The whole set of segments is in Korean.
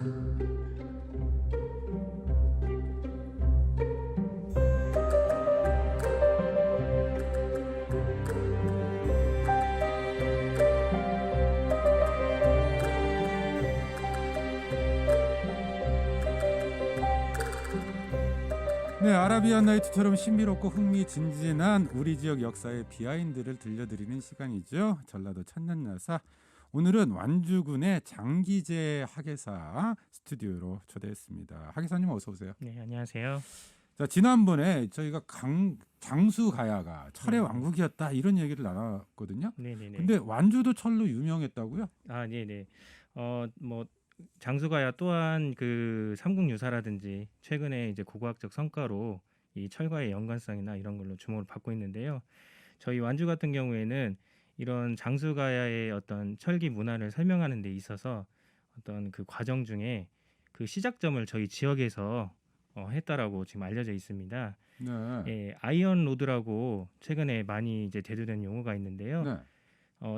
네, 아라비안 나이트처럼 신비롭고 흥미진진한 우리 지역 역사의 비하인드를 들려드리는 시간이죠. 전라도 천년야사. 오늘은 완주군의 장기재 학예사 스튜디오로 초대했습니다. 학예사님 어서 오세요. 네, 안녕하세요. 자, 지난번에 저희가 장수가야가 철의 왕국이었다 이런 얘기를 나눴거든요. 네네네. 근데 완주도 철로 유명했다고요? 아, 네네. 뭐 장수가야 또한 그 삼국유사라든지 최근에 이제 고고학적 성과로 이 철과의 연관성이나 이런 걸로 주목을 받고 있는데요. 저희 완주 같은 경우에는 이런 장수가야의 어떤 철기 문화를 설명하는 데 있어서 어떤 그 과정 중에 그 시작점을 저희 지역에서 했다라고 지금 알려져 있습니다. 네. 예, 아이언 로드라고 최근에 많이 이제 대두된 용어가 있는데요. 네.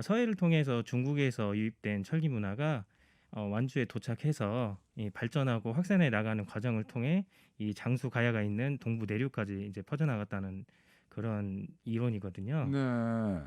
서해를 통해서 중국에서 유입된 철기 문화가 완주에 도착해서 이 발전하고 확산해 나가는 과정을 통해 이 장수 가야가 있는 동부 내륙까지 이제 퍼져나갔다는 그런 이론이거든요. 네.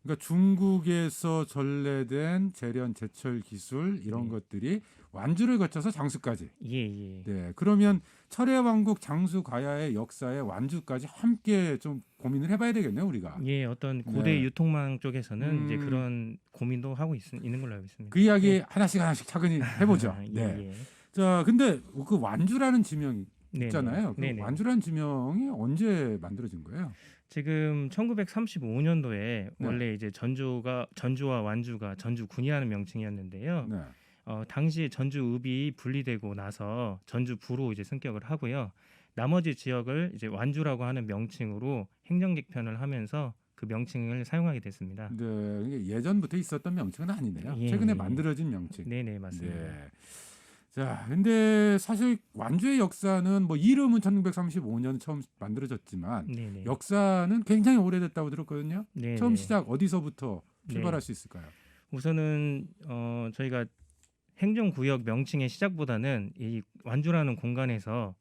그러니까 중국에서 전래된 재련 제철 기술 이런 네. 것들이 완주를 거쳐서 장수까지. 예. 네. 그러면 철의 왕국 장수 가야의 역사에 완주까지 함께 좀 고민을 해봐야 되겠네요, 우리가. 예, 어떤 고대 네. 유통망 쪽에서는 이제 그런 고민도 하고 있는 걸로 알고 있습니다. 그 이야기 예. 하나씩 차근히 해보죠. 네. 예. 자, 근데 그 완주라는 지명이 네네. 있잖아요. 그 네네. 완주라는 지명이 언제 만들어진 거예요? 지금 1935년도에 네. 원래 이제 전주와 완주가 전주군이라는 명칭이었는데요. 네. 당시 전주읍이 분리되고 나서 전주부로 이제 승격을 하고요. 나머지 지역을 이제 완주라고 하는 명칭으로 행정개편을 하면서 그 명칭을 사용하게 됐습니다. 네. 이게 예전부터 있었던 명칭은 아니네요. 예. 최근에 만들어진 명칭. 네네, 맞습니다. 네. 자, 근데 사실 완주의 역사는 뭐 이름은 1935년 처음 만들어졌지만 네네. 역사는 굉장히 오래됐다고 들었거든요. 네네. 처음 시작 어디서부터 출발할 네. 수 있을까요? 우선은 저희가 행정구역 명칭의 시작보다는 이 완주라는 공간에서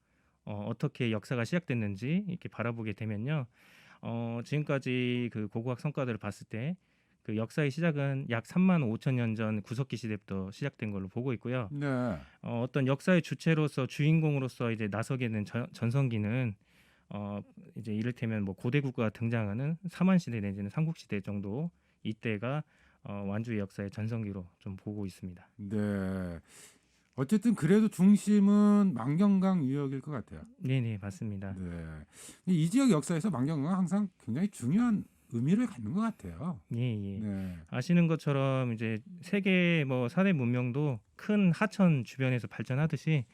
어떻게 역사가 시작됐는지 이렇게 바라보게 되면요. 지금까지 그 고고학 성과들을 봤을 때 그 역사의 시작은 약 3만 5천 년 전 구석기 시대부터 시작된 걸로 보고 있고요. 네. 어떤 역사의 주체로서 주인공으로서 이제 나서게 된 전성기는 이제 이를테면 뭐 고대 국가가 등장하는 삼한 시대 내지는 삼국 시대 정도 이때가 완주의 역사의 전성기로 좀 보고 있습니다. 네. 어쨌든 그래도 중심은 만경강 유역일 것 같아요. 네네, 맞습니다. 네. 이 지역 역사에서 만경강은 항상 굉장히 중요한 의미를 갖는 것 같아요. 예. 네. 아시는 것처럼 이제 세계 뭐 4대 문명도 큰 하천 주변에서 발전하듯이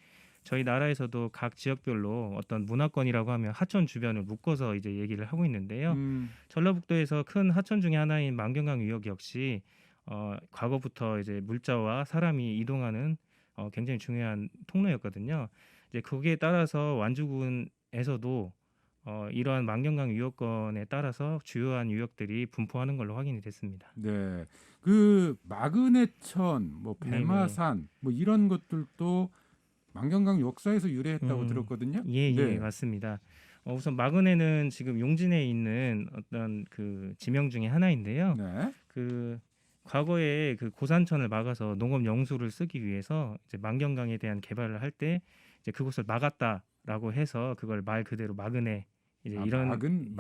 저희 나라에서도 각 지역별로 어떤 문화권이라고 하면 하천 주변을 묶어서 이제 얘기를 하고 있는데요. 전라북도에서 큰 하천 중에 하나인 만경강 유역 역시 과거부터 이제 물자와 사람이 이동하는 굉장히 중요한 통로였거든요. 이제 거기에 따라서 완주군에서도 이러한 만경강 유역권에 따라서 주요한 유역들이 분포하는 걸로 확인이 됐습니다. 네. 그 마그네천, 뭐 배마산, 뭐 이런 것들도 만경강 역사에서 유래했다고 들었거든요. 예, 네. 맞습니다. 우선 마그네는 지금 용진에 있는 어떤 그 지명 중에 하나인데요. 네. 그 과거에 그 고산천을 막아서 농업 용수를 쓰기 위해서 이제 만경강에 대한 개발을 할 때 이제 그곳을 막았다라고 해서 그걸 말 그대로 마그네 이제 이런 막은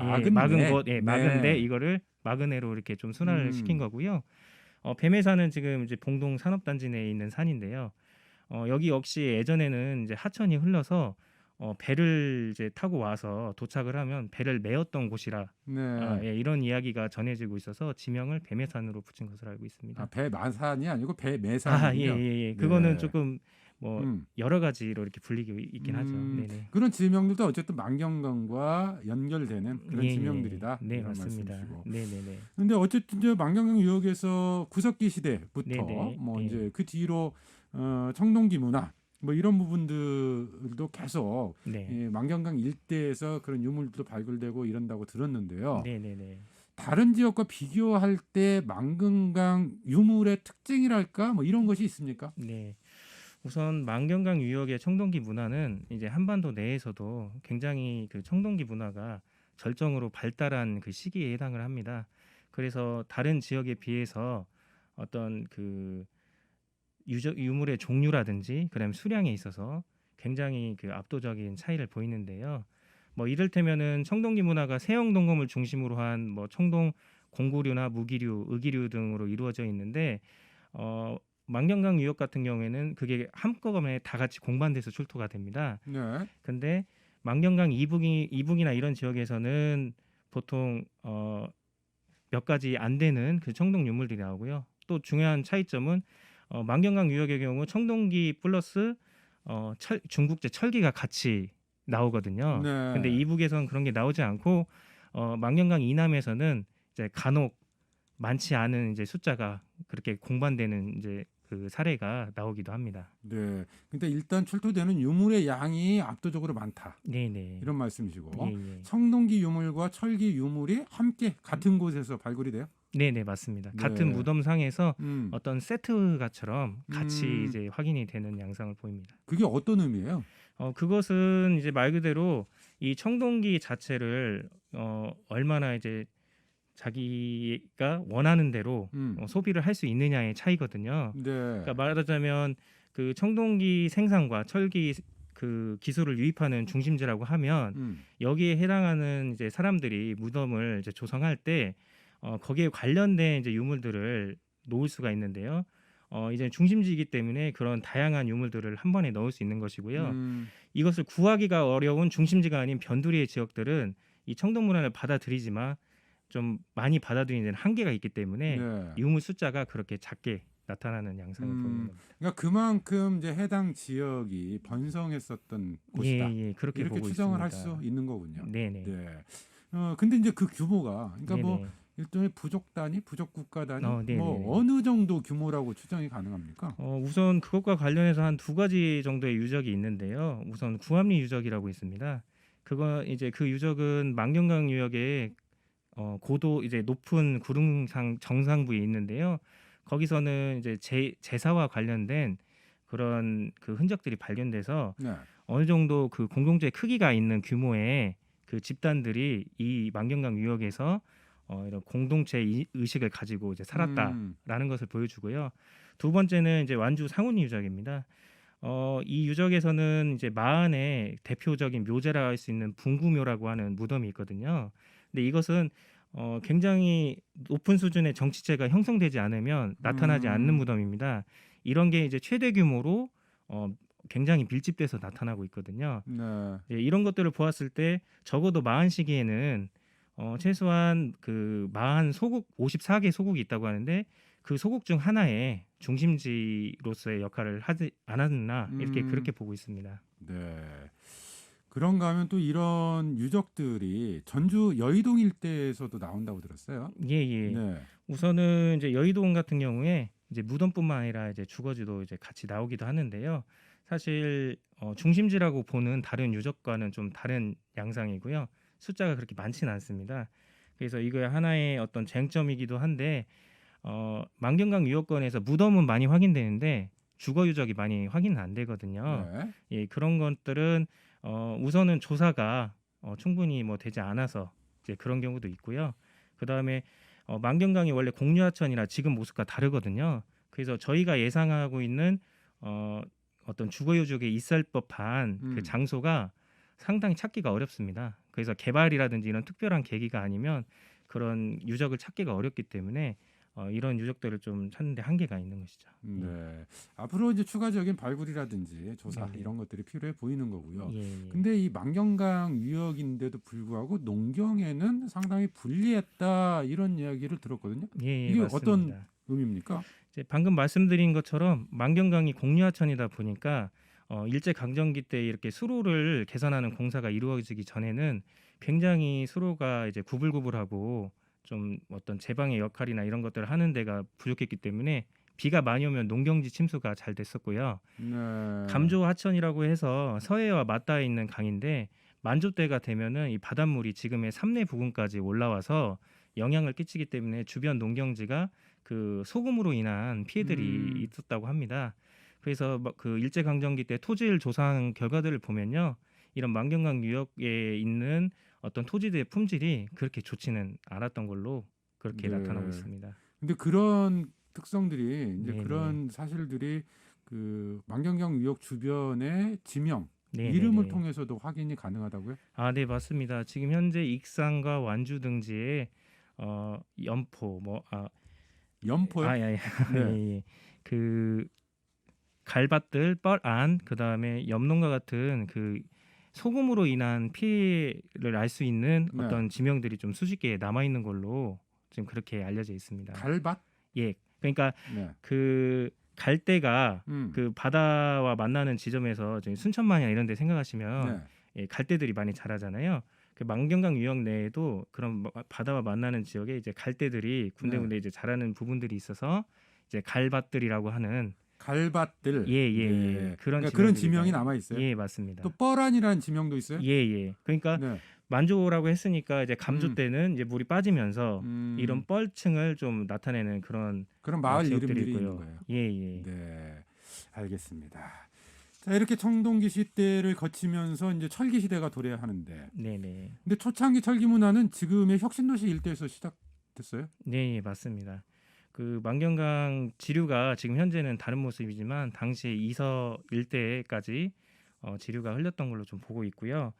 곳, 네. 막은데 이거를 마그네로 이렇게 좀 순화를 시킨 거고요. 뱀해산은 지금 이제 봉동 산업단지 내에 있는 산인데요. 여기 역시 예전에는 이제 하천이 흘러서 배를 이제 타고 와서 도착을 하면 배를 메었던 곳이라 네. 이런 이야기가 전해지고 있어서 지명을 뱀해산으로 붙인 것으로 알고 있습니다. 배마산이 아니고 배매산이군요. 예. 그거는 네. 조금 뭐 여러 가지로 이렇게 불리고 있긴 하죠. 네네. 그런 지명들도 어쨌든 만경강과 연결되는 그런 예. 지명들이다. 네, 이런 맞습니다. 말씀이시고. 네네네. 근데 어쨌든 이제 만경강 유역에서 구석기 시대부터 네네. 뭐 네. 이제 그 뒤로 청동기 문화 뭐 이런 부분들도 계속 네. 이 만경강 일대에서 그런 유물도 발굴되고 이런다고 들었는데요. 네네네. 다른 지역과 비교할 때 만경강 유물의 특징이랄까 뭐 이런 것이 있습니까? 네. 우선 만경강 유역의 청동기 문화는 이제 한반도 내에서도 굉장히 그 청동기 문화가 절정으로 발달한 그 시기에 해당을 합니다. 그래서 다른 지역에 비해서 어떤 그 유물의 종류라든지 그다음에 수량에 있어서 굉장히 그 압도적인 차이를 보이는데요. 뭐 이를테면은 청동기 문화가 세형 동검을 중심으로 한 뭐 청동 공구류나 무기류, 의기류 등으로 이루어져 있는데 어 만경강 유역 같은 경우에는 그게 한꺼번에 다 같이 공반돼서 출토가 됩니다. 네. 근데 만경강 이북이나 이런 지역에서는 보통 몇 가지 안 되는 그 청동 유물들이 나오고요. 또 중요한 차이점은 만경강 유역의 경우 청동기 플러스 중국제 철기가 같이 나오거든요. 근데 네. 이북에서는 그런 게 나오지 않고 만경강 이남에서는 이제 간혹 많지 않은 이제 숫자가 그렇게 공반되는 이제 그 사례가 나오기도 합니다. 네. 근데 일단 출토되는 유물의 양이 압도적으로 많다. 네네. 이런 말씀이시고 예예. 청동기 유물과 철기 유물이 함께 같은 곳에서 발굴이 돼요? 네네 맞습니다. 같은 네. 무덤상에서 음. 어떤 세트가처럼 같이 음. 이제 확인이 되는 양상을 보입니다. 그게 어떤 의미예요? 그것은 이제 말 그대로 이 청동기 자체를 얼마나 이제 자기가 원하는 대로 음. 소비를 할 수 있느냐의 차이거든요. 네. 그러니까 말하자면 그 청동기 생산과 철기 그 기술을 유입하는 중심지라고 하면 음. 여기에 해당하는 이제 사람들이 무덤을 이제 조성할 때 거기에 관련된 이제 유물들을 놓을 수가 있는데요. 이제 중심지이기 때문에 그런 다양한 유물들을 한 번에 넣을 수 있는 것이고요. 음. 이것을 구하기가 어려운 중심지가 아닌 변두리의 지역들은 이 청동 문화를 받아들이지만 좀 많이 받아들이는 데는 한계가 있기 때문에 네. 유물 숫자가 그렇게 작게 나타나는 양상을 보이는 겁니다. 그러니까 그만큼 이제 해당 지역이 번성했었던 곳이다. 예, 그렇게 이렇게 보고 추정을 할 있습니다. 수 있는 거군요. 네네. 네. 근데 이제 그 규모가 그러니까 뭐 네네. 일종의 부족 단위, 부족 국가 단위, 네네네. 뭐 어느 정도 규모라고 추정이 가능합니까? 우선 그것과 관련해서 한 두 가지 정도의 유적이 있는데요. 우선 구암리 유적이라고 있습니다. 그거 이제 그 유적은 만경강 유역의 고도 이제 높은 구릉상 정상부에 있는데요. 거기서는 이제 제사와 관련된 그런 그 흔적들이 발견돼서 네. 어느 정도 그 공동체의 크기가 있는 규모의 그 집단들이 이 만경강 유역에서 이런 공동체 의식을 가지고 이제 음. 살았다라는 것을 보여주고요. 두 번째는 이제 완주 상훈 유적입니다. 이 유적에서는 이제 마흔의 대표적인 묘제라 할 수 있는 분구묘라고 하는 무덤이 있거든요. 근데 이것은 굉장히 높은 수준의 정치체가 형성되지 않으면 나타나지 않는 음. 무덤입니다. 이런 게 이제 최대 규모로 굉장히 밀집돼서 나타나고 있거든요. 네. 예, 이런 것들을 보았을 때 적어도 마흔 시기에는 최소한 그 마흔 소국 54개 소국이 있다고 하는데 그 소국 중 하나의 중심지로서의 역할을 하지 않았나 이렇게 음. 그렇게 보고 있습니다. 네. 그런가 하면 또 이런 유적들이 전주 여의동 일대에서도 나온다고 들었어요. 예, 예. 네. 우선은 이제 여의동 같은 경우에 이제 무덤뿐만 아니라 이제 주거지도 이제 같이 나오기도 하는데요. 사실 중심지라고 보는 다른 유적과는 좀 다른 양상이고요. 숫자가 그렇게 많지는 않습니다. 그래서 이거의 하나의 어떤 쟁점이기도 한데 만경강 유역권에서 무덤은 많이 확인되는데 주거 유적이 많이 확인은 안 되거든요. 네. 예, 그런 것들은 우선은 조사가 충분히 뭐 되지 않아서 이제 그런 경우도 있고요. 그 다음에 만경강이 원래 공유하천이라 지금 모습과 다르거든요. 그래서 저희가 예상하고 있는 어떤 주거 유적에 있을 법한 그 음. 장소가 상당히 찾기가 어렵습니다. 그래서 개발이라든지 이런 특별한 계기가 아니면 그런 유적을 찾기가 어렵기 때문에 이런 유적들을 좀 찾는 데 한계가 있는 것이죠. 네. 앞으로 이제 추가적인 발굴이라든지 조사 네네. 이런 것들이 필요해 보이는 거고요. 예, 예. 근데 이 만경강 유역인데도 불구하고 농경에는 상당히 불리했다 이런 이야기를 들었거든요. 예, 예, 이게 맞습니다. 어떤 의미입니까? 이제 방금 말씀드린 것처럼 만경강이 공유하천이다 보니까 일제 강점기 때 이렇게 수로를 개선하는 공사가 이루어지기 전에는 굉장히 수로가 이제 구불구불하고 좀 어떤 제방의 역할이나 이런 것들을 하는 데가 부족했기 때문에 비가 많이 오면 농경지 침수가 잘 됐었고요. 네. 감조 하천이라고 해서 서해와 맞닿아 있는 강인데 만조 때가 되면은 이 바닷물이 지금의 삼내 부근까지 올라와서 영향을 끼치기 때문에 주변 농경지가 그 소금으로 인한 피해들이 음. 있었다고 합니다. 그래서 그 일제 강점기 때 토지를 조사한 결과들을 보면요, 이런 만경강 유역에 있는 어떤 토지들의 품질이 그렇게 좋지는 않았던 걸로 그렇게 나타나고 네. 있습니다. 근데 그런 특성들이 이제 네네. 그런 사실들이 그 만경강 위역 주변의 지명, 이름을 네네네. 통해서도 확인이 가능하다고요? 아, 네, 맞습니다. 지금 현재 익산과 완주 등지에 연포 연포요? 예, 네. 예. 그 갈밭들, 뻘안, 그다음에 엽농과 같은 그 소금으로 인한 피해를 알 수 있는 네. 어떤 지명들이 좀 수십 개 남아 있는 걸로 지금 그렇게 알려져 있습니다. 갈밭? 예. 그러니까 네. 그 갈대가 음. 그 바다와 만나는 지점에서 저희 순천만이나 이런 데 생각하시면 네. 갈대들이 많이 자라잖아요. 그 만경강 유역 내에도 그런 바다와 만나는 지역에 이제 갈대들이 네. 군데군데 이제 자라는 부분들이 있어서 이제 갈밭들이라고 하는 갈밭들. 예. 네. 그런 그러니까 그런 지명들이 지명이 많이 남아 있어요. 예, 또 맞습니다. 뻘안이라는 지명도 있어요? 예. 그러니까 네. 만조라고 했으니까 이제 감조 음. 때는 이제 물이 빠지면서 이런 음. 뻘층을 좀 나타내는 그런 그런 마을 지역들이 이름들이 있는 있고요. 거예요. 예. 네. 알겠습니다. 자, 이렇게 청동기 시대를 거치면서 이제 철기 시대가 도래하는데, 네네. 근데 초창기 철기 문화는 지금의 혁신도시 일대에서 시작됐어요? 네, 맞습니다. 그 만경강 지류가 지금 현재는 다른 모습이지만 당시 이서 일대까지 지류가 흘렸던 걸로 좀 보고 있고요.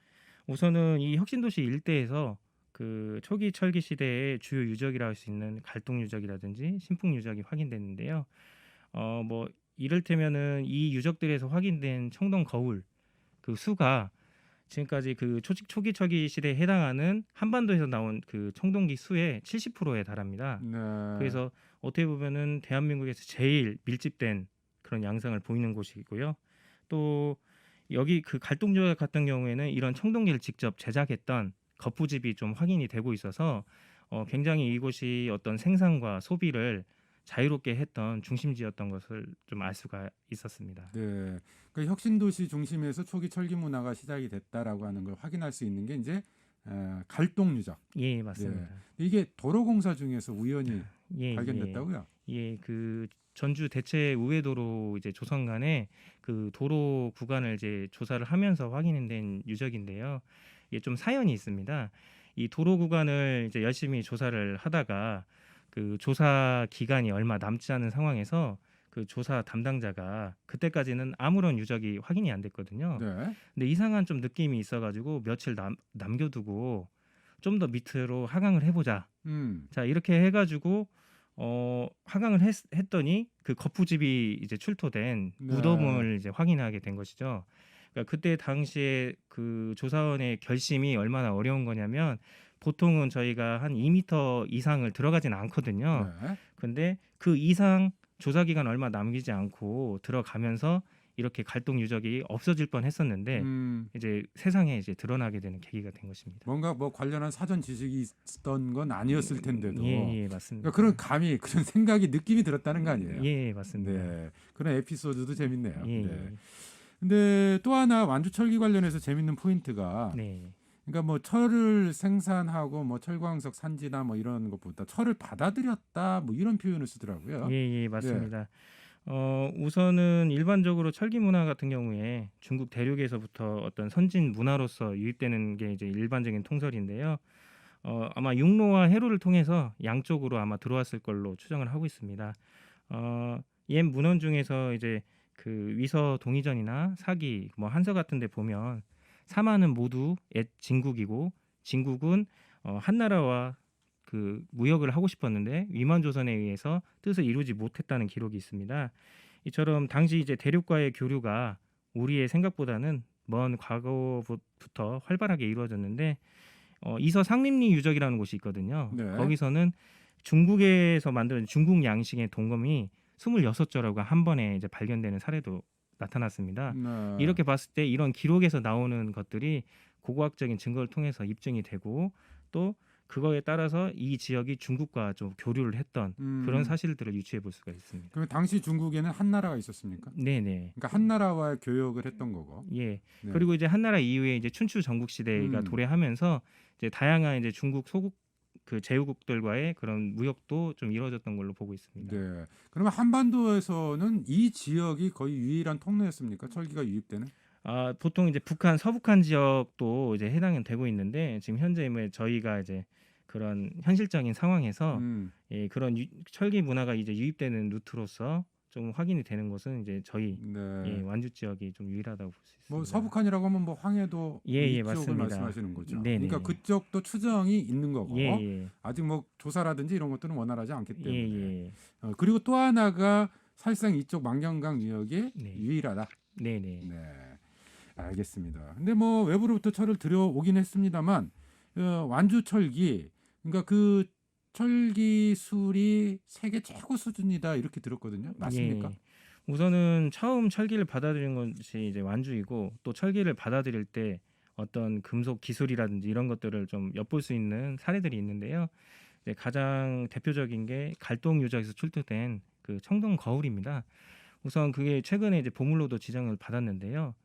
우선은 이 혁신도시 일대에서 그 초기 철기 시대의 주요 유적이라 할 수 있는 갈동 유적이라든지 신풍 유적이 확인됐는데요. 뭐 이를테면은 이 유적들에서 확인된 청동 거울 그 수가 지금까지 그 초기 철기 시대에 해당하는 한반도에서 나온 그 청동기 수의 70%에 달합니다. 네. 그래서 어떻게 보면은 대한민국에서 제일 밀집된 그런 양상을 보이는 곳이고요. 또 여기 그 갈동조약 같은 경우에는 이런 청동기를 직접 제작했던 거푸집이 좀 확인이 되고 있어서 굉장히 이곳이 어떤 생산과 소비를 자유롭게 했던 중심지였던 것을 좀 알 수가 있었습니다. 네. 그 혁신도시 중심에서 초기 철기 문화가 시작이 됐다라고 하는 걸 확인할 수 있는 게 이제 갈동 유적. 예, 네. 맞습니다. 이게 도로공사 중에서 우연히 예. 발견됐다고요? 예, 그 전주 대체 우회도로 이제 조선 간의 그 도로 구간을 이제 조사를 하면서 확인된 유적인데요. 이게 좀 사연이 있습니다. 이 도로 구간을 이제 열심히 조사를 하다가 그 조사 기간이 얼마 남지 않은 상황에서 그 조사 담당자가 그때까지는 아무런 유적이 확인이 안 됐거든요. 네. 근데 이상한 좀 느낌이 있어가지고 며칠 남겨두고 좀 더 밑으로 하강을 해보자. 음. 자, 이렇게 해가지고 하강을 했더니 그 거푸집이 이제 출토된 네. 무덤을 이제 확인하게 된 것이죠. 그러니까 그때 당시에 그 조사원의 결심이 얼마나 어려운 거냐면 보통은 저희가 한 2m 이상을 들어가진 않거든요. 네. 근데 그 이상 조사 기간 얼마 남기지 않고 들어가면서 이렇게 갈동 유적이 없어질 뻔했었는데 음. 이제 세상에 이제 드러나게 되는 계기가 된 것입니다. 뭔가 뭐 관련한 사전 지식이 있었던 건 아니었을 텐데도 예, 맞습니다. 그러니까 그런 감이 그런 생각이 느낌이 들었다는 거 아니에요? 예, 맞습니다. 네. 그런 에피소드도 재밌네요. 예. 네. 근데 또 하나 완주 철기 관련해서 재밌는 포인트가 네. 그러니까 뭐 철을 생산하고 뭐 철광석 산지나 뭐 이런 것보다 철을 받아들였다 뭐 이런 표현을 쓰더라고요. 예, 맞습니다. 우선은 일반적으로 철기 문화 같은 경우에 중국 대륙에서부터 어떤 선진 문화로서 유입되는 게 이제 일반적인 통설인데요. 아마 육로와 해로를 통해서 양쪽으로 아마 들어왔을 걸로 추정을 하고 있습니다. 옛 문헌 중에서 이제 그 위서 동의전이나 사기, 뭐 한서 같은 데 보면 사마는 모두 옛 진국이고 진국은 한나라와 그 무역을 하고 싶었는데 위만 조선에 의해서 뜻을 이루지 못했다는 기록이 있습니다. 이처럼 당시 이제 대륙과의 교류가 우리의 생각보다는 먼 과거부터 활발하게 이루어졌는데 이서 상림리 유적이라는 곳이 있거든요. 네. 거기서는 중국에서 만든 중국 양식의 동검이 26조라고 한 번에 이제 발견되는 사례도 나타났습니다. 네. 이렇게 봤을 때 이런 기록에서 나오는 것들이 고고학적인 증거를 통해서 입증이 되고 또 그거에 따라서 이 지역이 중국과 좀 교류를 했던 그런 사실들을 유추해 볼 수가 있습니다. 그럼 당시 중국에는 한나라가 있었습니까? 네네. 그러니까 한나라와 교역을 했던 거고. 예. 네. 그리고 이제 한나라 이후에 이제 춘추 전국 시대가 도래하면서 이제 다양한 이제 중국 소국 그 제후국들과의 그런 무역도 좀 이루어졌던 걸로 보고 있습니다. 네. 그러면 한반도에서는 이 지역이 거의 유일한 통로였습니까? 철기가 유입되는? 보통 이제 북한 서북한 지역도 이제 해당은 되고 있는데 지금 현재 뭐 저희가 이제 그런 현실적인 상황에서 음. 그런 철기 문화가 이제 유입되는 루트로서 좀 확인이 되는 곳은 이제 저희 네. 완주 지역이 좀 유일하다고 볼 수 있습니다. 뭐 서북한이라고 하면 뭐 황해도 예, 이쪽을 맞습니다. 말씀하시는 거죠. 네네. 그러니까 그쪽도 추정이 있는 거고 예. 아직 뭐 조사라든지 이런 것들은 원활하지 않기 때문에. 예. 그리고 또 하나가 사실상 이쪽 망경강 유역이 네. 유일하다. 네네. 네, 알겠습니다. 근데 뭐 외부로부터 철을 들여오긴 했습니다만 완주 철기, 그러니까 그 철기술이 세계 최고 수준이다 이렇게 들었거든요. 맞습니까? 예. 우선은 처음 철기를 받아들인 것이 이제 완주이고 또 철기를 받아들일 때 어떤 금속 기술이라든지 이런 것들을 좀 엿볼 수 있는 사례들이 있는데요. 이제 가장 대표적인 게 갈동 유적에서 출토된 그 청동 거울입니다. 우선 그게 최근에 이제 보물로도 지정을 받았는데요.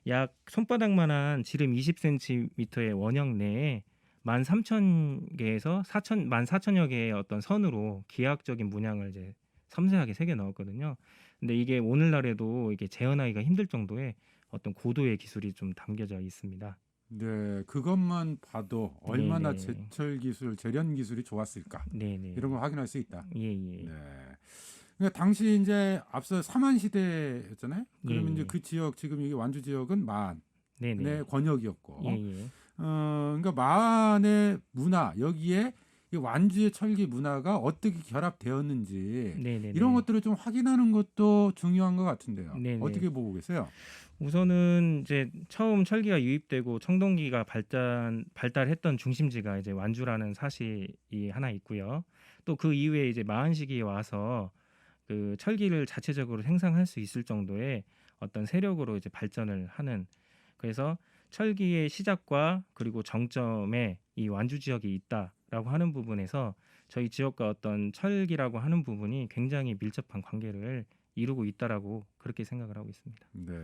약 손바닥만한 지름 20cm의 원형 내에 13,000개에서 14,000여 개의 어떤 선으로 기하학적인 문양을 이제 섬세하게 새겨 넣었거든요. 근데 이게 오늘날에도 이게 재현하기가 힘들 정도의 어떤 고도의 기술이 좀 담겨져 있습니다. 네, 그것만 봐도 얼마나 네네. 제철 기술, 재련 기술이 좋았을까 네네. 이런 걸 확인할 수 있다. 예. 네. 그러니까 당시 이제 앞서 삼한 시대였잖아요. 그러면 예. 이제 그 지역 지금 여기 완주 지역은 만의 네네. 권역이었고, 예. 그러니까 만의 문화 여기에 이 완주의 철기 문화가 어떻게 결합되었는지 네네. 이런 것들을 좀 확인하는 것도 중요한 것 같은데요. 네네. 어떻게 보고 계세요? 우선은 이제 처음 철기가 유입되고 청동기가 발달했던 중심지가 이제 완주라는 사실이 하나 있고요. 또 그 이후에 이제 마한 시기에 와서 그 철기를 자체적으로 생산할 수 있을 정도의 어떤 세력으로 이제 발전을 하는, 그래서 철기의 시작과 그리고 정점에 이 완주 지역이 있다라고 하는 부분에서 저희 지역과 어떤 철기라고 하는 부분이 굉장히 밀접한 관계를 이루고 있다라고 그렇게 생각을 하고 있습니다. 네.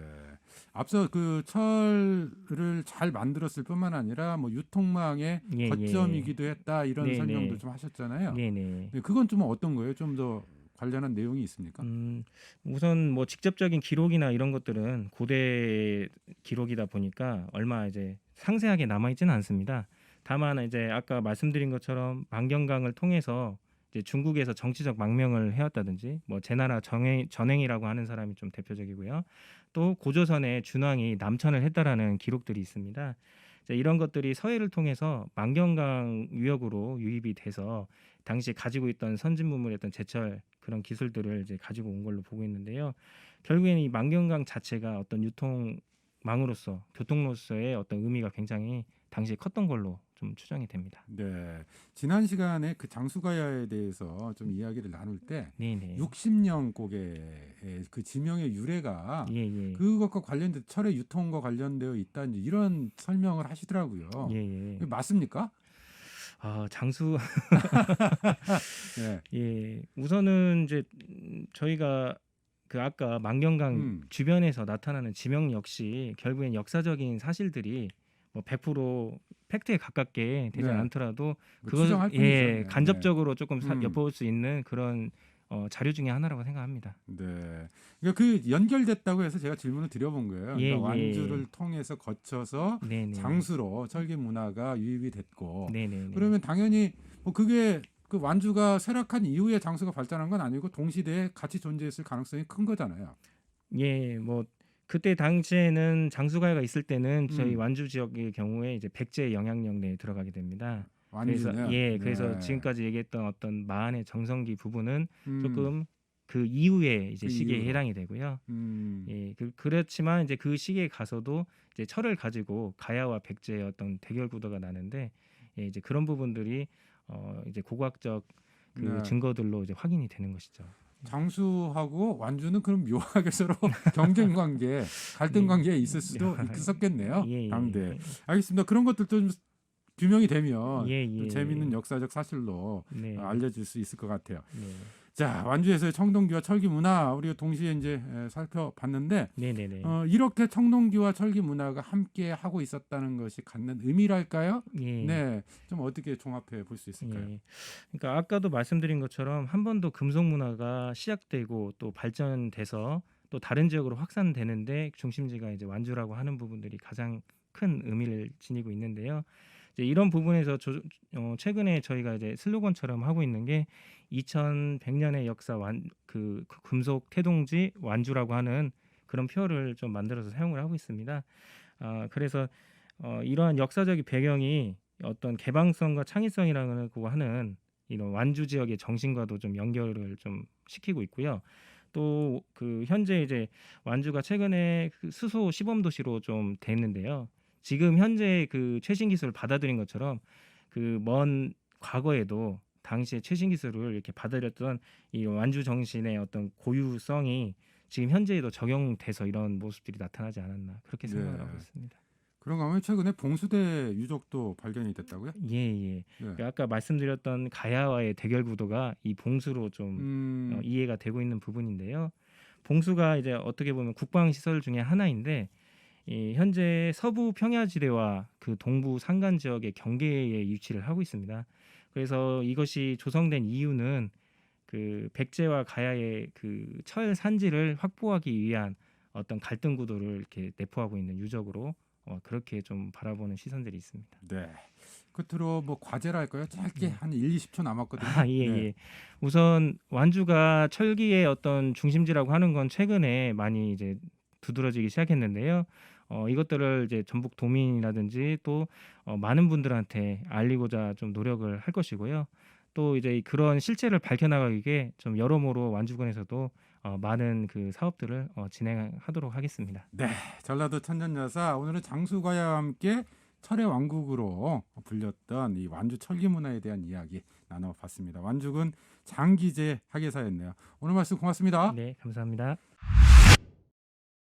앞서 그 철을 잘 만들었을 뿐만 아니라 뭐 유통망의 예. 거점이기도 했다 이런 네네. 설명도 좀 하셨잖아요. 네네. 네, 그건 좀 어떤 거예요? 좀 더 관련한 내용이 있습니까? 우선 뭐 직접적인 기록이나 이런 것들은 고대 기록이다 보니까 얼마 이제 상세하게 남아 있지는 않습니다. 다만 이제 아까 말씀드린 것처럼 망경강을 통해서 이제 중국에서 정치적 망명을 해왔다든지 뭐 제나라 전행이라고 하는 사람이 좀 대표적이고요. 또 고조선의 준왕이 남천을 했다라는 기록들이 있습니다. 이제 이런 것들이 서해를 통해서 망경강 유역으로 유입이 돼서 당시 가지고 있던 선진문물이었던 제철 그런 기술들을 이제 가지고 온 걸로 보고 있는데요. 결국에는 이 망경강 자체가 어떤 유통망으로서 교통로서의 어떤 의미가 굉장히 당시에 컸던 걸로 좀 추정이 됩니다. 네. 지난 시간에 그 장수가야에 대해서 좀 이야기를 나눌 때 네네. 60년 곡의 그 지명의 유래가 예. 그것과 관련된 철의 유통과 관련되어 있다 이런 설명을 하시더라고요. 예. 이거 맞습니까? 장수 네. 예. 우선은 이제 저희가 그 아까 망경강 주변에서 나타나는 지명 역시 결국엔 역사적인 사실들이 뭐 100% 팩트에 가깝게 되지 네. 않더라도 뭐 그것 추정할 뿐이죠. 네. 간접적으로 조금 음. 엿볼 수 있는 그런 자료 중에 하나라고 생각합니다. 네. 그러니까 그 연결됐다고 해서 제가 질문을 드려본 거예요. 예. 그러니까 완주를 통해서 거쳐서 네네. 장수로 철기 문화가 유입이 됐고 네네. 그러면 당연히 뭐 그게 그 완주가 쇠락한 이후에 장수가 발전한 건 아니고 동시대에 같이 존재했을 가능성이 큰 거잖아요. 예, 뭐 그때 당시에는 장수가야가 있을 때는 저희 음. 완주 지역의 경우에 이제 백제 영향력 내에 들어가게 됩니다. 그래서 완주는 그래서 네. 지금까지 얘기했던 어떤 마한의 정성기 부분은 음. 조금 그 이후에 이제 그 시기에 이후로. 해당이 되고요. 음. 예, 그렇지만 이제 그 시기에 가서도 이제 철을 가지고 가야와 백제의 어떤 대결 구도가 나는데 이제 그런 부분들이 이제 고고학적 그 네. 증거들로 이제 확인이 되는 것이죠. 장수하고 완주는 그럼 묘하게 서로 경쟁 관계, 갈등 네. 관계에 있을 수도 있었겠네요. 예. 당대. 알겠습니다. 그런 것들도 좀 규명이 되면 예. 또 재미있는 역사적 사실로 네. 알려줄 수 있을 것 같아요. 네. 자, 완주에서의 청동기와 철기 문화 우리가 동시에 이제 살펴봤는데 네네네. 이렇게 청동기와 철기 문화가 함께 하고 있었다는 것이 갖는 의미랄까요? 예. 네, 좀 어떻게 종합해 볼 수 있을까요? 예. 그러니까 아까도 말씀드린 것처럼 한 번도 금속 문화가 시작되고 또 발전돼서 또 다른 지역으로 확산되는데 중심지가 이제 완주라고 하는 부분들이 가장 큰 의미를 지니고 있는데요. 이제 이런 부분에서 최근에 저희가 이제 슬로건처럼 하고 있는 게 2100년의 역사 그 금속 태동지 완주라고 하는 그런 표어를 좀 만들어서 사용을 하고 있습니다. 그래서 이러한 역사적인 배경이 어떤 개방성과 창의성이라고 하는 이런 완주 지역의 정신과도 좀 연결을 좀 시키고 있고요. 또 그 현재 이제 완주가 최근에 그 수소 시범 도시로 좀 됐는데요. 지금 현재 그 최신 기술을 받아들인 것처럼 그 먼 과거에도 당시에 최신 기술을 이렇게 받아들였던 이 완주 정신의 어떤 고유성이 지금 현재에도 적용돼서 이런 모습들이 나타나지 않았나 그렇게 생각을 네. 하고 있습니다. 그런가 하면 최근에 봉수대 유적도 발견이 됐다고요? 예. 네. 아까 말씀드렸던 가야와의 대결 구도가 이 봉수로 좀 음, 이해가 되고 있는 부분인데요. 봉수가 이제 어떻게 보면 국방 시설 중에 하나인데 이 현재 서부 평야지대와 그 동부 산간 지역의 경계에 위치를 하고 있습니다. 그래서 이것이 조성된 이유는 그 백제와 가야의 그 철 산지를 확보하기 위한 어떤 갈등 구도를 이렇게 내포하고 있는 유적으로 그렇게 좀 바라보는 시선들이 있습니다. 네. 끝으로 뭐 과제랄까요? 짧게 네. 한 1, 20초 남았거든요. 예. 네. 우선 완주가 철기의 어떤 중심지라고 하는 건 최근에 많이 이제 두드러지기 시작했는데요. 이것들을 이제 전북 도민이라든지 또 많은 분들한테 알리고자 좀 노력을 할 것이고요. 또 이제 그런 실체를 밝혀나가기 위해 좀 여러모로 완주군에서도 많은 그 사업들을 진행하도록 하겠습니다. 네. 전라도 천년야사 오늘은 장수과야와 함께 철의 왕국으로 불렸던 이 완주 철기 문화에 대한 이야기 나눠봤습니다. 완주군 장기재 학예사였네요. 오늘 말씀 고맙습니다. 네, 감사합니다.